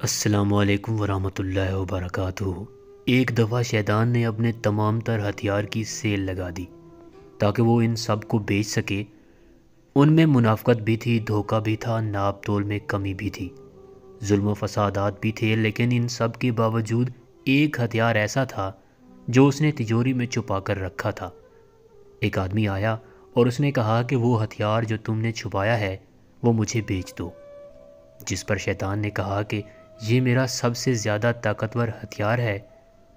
السلام علیکم ورحمۃ اللہ وبرکاتہ۔ ایک دفعہ شیطان نے اپنے تمام تر ہتھیار کی سیل لگا دی تاکہ وہ ان سب کو بیچ سکے۔ ان میں منافقت بھی تھی، دھوکہ بھی تھا، ناپ تول میں کمی بھی تھی، ظلم و فسادات بھی تھے، لیکن ان سب کے باوجود ایک ہتھیار ایسا تھا جو اس نے تجوری میں چھپا کر رکھا تھا۔ ایک آدمی آیا اور اس نے کہا کہ وہ ہتھیار جو تم نے چھپایا ہے وہ مجھے بیچ دو، جس پر شیطان نے کہا کہ یہ میرا سب سے زیادہ طاقتور ہتھیار ہے،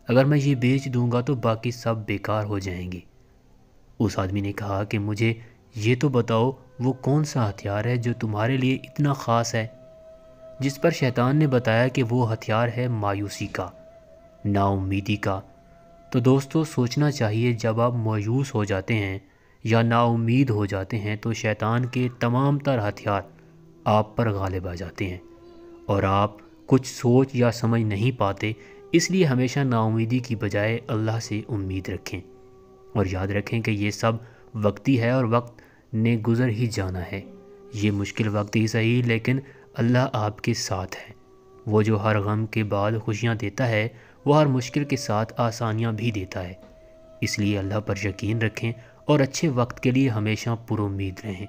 اگر میں یہ بیچ دوں گا تو باقی سب بیکار ہو جائیں گے۔ اس آدمی نے کہا کہ مجھے یہ تو بتاؤ وہ کون سا ہتھیار ہے جو تمہارے لیے اتنا خاص ہے، جس پر شیطان نے بتایا کہ وہ ہتھیار ہے مایوسی کا، نا امیدی کا۔ تو دوستو، سوچنا چاہیے جب آپ مایوس ہو جاتے ہیں یا نا امید ہو جاتے ہیں تو شیطان کے تمام تر ہتھیار آپ پر غالب آ جاتے ہیں اور آپ کچھ سوچ یا سمجھ نہیں پاتے۔ اس لیے ہمیشہ نا امیدی کی بجائے اللہ سے امید رکھیں اور یاد رکھیں کہ یہ سب وقتی ہے اور وقت نے گزر ہی جانا ہے۔ یہ مشکل وقت ہی صحیح، لیکن اللہ آپ کے ساتھ ہے۔ وہ جو ہر غم کے بعد خوشیاں دیتا ہے، وہ ہر مشکل کے ساتھ آسانیاں بھی دیتا ہے۔ اس لیے اللہ پر یقین رکھیں اور اچھے وقت کے لیے ہمیشہ پر امید رہیں۔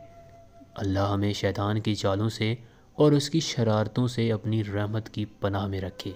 اللہ ہمیں شیطان کی چالوں سے اور اس کی شرارتوں سے اپنی رحمت کی پناہ میں رکھے۔